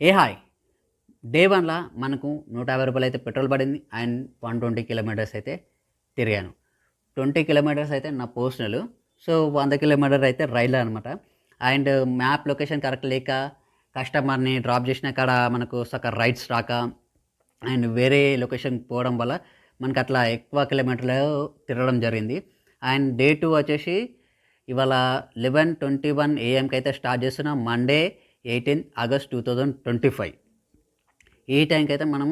Hi day వన్‌ల మనకు రూ. 150 అయితే పెట్రోల్ పడింది. అండ్ 120 కిలోమీటర్స్ అయితే తిరిగాను. 20 కిలోమీటర్స్ అయితే నా పర్సనల్. సో, 100 కిలోమీటర్ అయితే రైల్‌లో అనమాట. అండ్ మ్యాప్ లొకేషన్ కరెక్ట్ లేక, కస్టమర్‌ని డ్రాప్ చేసిన కాడ మనకు సక్కగా రైడ్స్ రాక, అండ్ వేరే లొకేషన్‌కి పోవడం వల్ల మనకట్లా ఎక్కువ కిలోమీటర్లు తిరగడం జరిగింది. అండ్ డే 2 వచ్చేసి ఇవాళ 11:21 ఏఎంకి అయితే స్టార్ట్ చేస్తున్నాం. Monday 18 August 2025. ఈ టైంకి అయితే మనం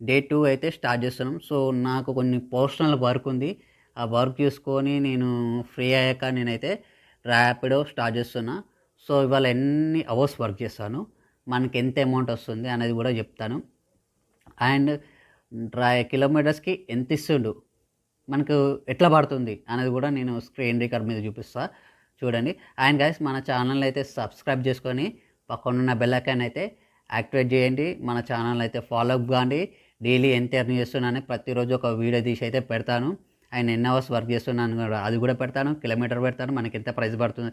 డే 2 అయితే స్టార్ట్ చేస్తున్నాం. సో, నాకు కొన్ని పర్సనల్ వర్క్ ఉంది. ఆ వర్క్ చూసుకొని నేను ఫ్రీ అయ్యాక నేనైతే ర్యాపిడో స్టార్ట్ చేస్తున్నా. సో, ఇవాళ ఎన్ని అవర్స్ వర్క్ చేస్తాను, మనకి ఎంత అమౌంట్ వస్తుంది అనేది కూడా చెప్తాను. అండ్ కిలోమీటర్స్‌కి ఎంత ఇస్తుండు, మనకు ఎట్లా పడుతుంది అనేది కూడా నేను స్క్రీన్ రికార్డ్ మీద చూపిస్తా చూడండి. అండ్ గైస్, మన ఛానల్ అయితే సబ్స్క్రైబ్ చేసుకొని పక్కనున్న బెల్ ఐకాన్ అయితే యాక్టివేట్ చేయండి. మన ఛానల్ అయితే ఫాలో అప్ కాండి. డైలీ ఎంత ఎర్న్ చేస్తున్నానని ప్రతిరోజు ఒక వీడియో తీసి అయితే పెడతాను. అండ్ ఎన్ని అవర్స్ వర్క్ చేస్తున్నాను కూడా అది కూడా పెడతాను. కిలోమీటర్ పెడతాను, మనకి ఎంత ప్రైస్ పడుతుంది,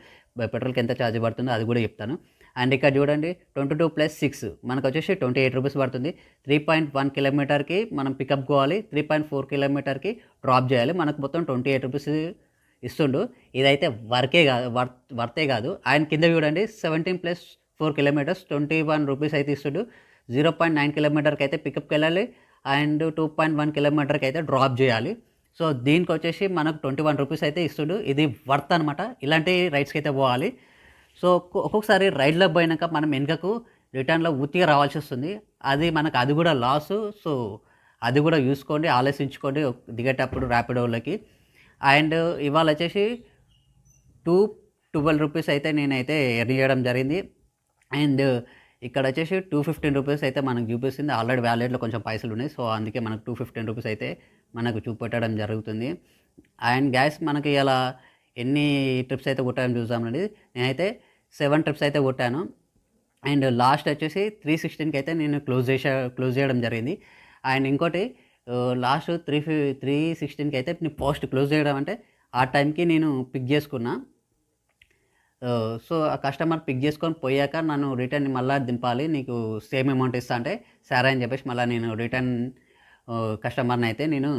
పెట్రోల్కి ఎంత ఛార్జ్ పడుతుందో అది కూడా చెప్తాను. అండ్ ఇక్కడ చూడండి, 22 + 6 మనకు వచ్చేసి 28 రూపీస్ పడుతుంది. 3.1 కిలోమీటర్కి మనం పికప్ పోవాలి, 3.4 కిలోమీటర్కి డ్రాప్ చేయాలి. మనకు మొత్తం 28 రూపీస్ ఇస్తుండు. ఇదైతే వర్తే కాదు. ఆయన కింద చూడండి, 17 + 4 కిలోమీటర్స్ 21 రూపీస్ అయితే ఇస్తుండు. 0.9 కిలోమీటర్కి అయితే పికప్కి వెళ్ళాలి. అండ్ 2.1 కిలోమీటర్కి అయితే డ్రాప్ చేయాలి. సో, దీనికి వచ్చేసి మనకు 21 రూపీస్ అయితే ఇస్తుండు. ఇది వర్త్ అనమాట. ఇలాంటి రైడ్స్కి అయితే పోవాలి. సో, ఒక్కొక్కసారి రైడ్లోకి పోయినాక మనం వెనుకకు రిటర్న్‌లో ఉత్తిగా రావాల్సి వస్తుంది. అది కూడా లాసు. సో, అది కూడా చూసుకోండి, ఆలోచించుకోండి దిగేటప్పుడు ర్యాపిడోలకి. అండ్ ఇవాళ వచ్చేసి 212 రూపీస్ అయితే నేనైతే ఎర్న్ చేయడం జరిగింది. అండ్ ఇక్కడ వచ్చేసి 215 రూపీస్ అయితే మనకు చూపిస్తుంది. ఆల్రెడీ వ్యాలెట్‌లో కొంచెం పైసలు ఉన్నాయి. సో, అందుకే మనకు 215 రూపీస్ అయితే మనకు చూపెట్టడం జరుగుతుంది. అండ్ గ్యాస్, మనకి ఇలా ఎన్ని ట్రిప్స్ అయితే కొట్టామో చూద్దామండి. నేనైతే 7 ట్రిప్స్ అయితే కొట్టాను. అండ్ లాస్ట్ వచ్చేసి 316కి అయితే నేను క్లోజ్ చేయడం జరిగింది. అండ్ ఇంకోటి, లాస్ట్ 316కి అయితే నేను పోస్ట్ క్లోజ్ చేయడం అంటే ఆ టైంకి నేను పిక్ చేసుకున్నా. సో, ఆ కస్టమర్ పిక్ చేసుకొని పోయాక నన్ను రిటర్న్ మళ్ళీ దింపాలి, నీకు సేమ్ అమౌంట్ ఇస్తా అంటే సరే అని చెప్పేసి మళ్ళీ నేను రిటర్న్ కస్టమర్ని అయితే నేను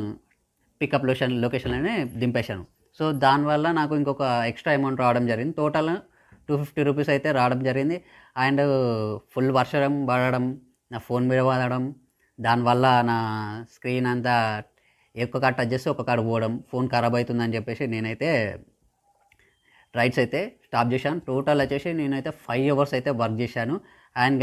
పికప్ లొకేషన్లోనే దింపేశాను. సో, దానివల్ల నాకు ఇంకొక ఎక్స్ట్రా అమౌంట్ రావడం జరిగింది. టోటల్ 250 రూపీస్ అయితే రావడం జరిగింది. అండ్ ఫుల్ వర్షం పడడం, నా ఫోన్ మీద పడడం, దానివల్ల నా స్క్రీన్ అంతా ఒక్క కాడ టచ్ చేస్తే ఒక్క కాడ పోవడం, ఫోన్ ఖరాబ్ అవుతుందని చెప్పేసి నేనైతే రైడ్స్ అయితే స్టాప్ చేశాను. టోటల్ వచ్చేసి నేనైతే 5 అవర్స్ అయితే వర్క్ చేశాను. అండ్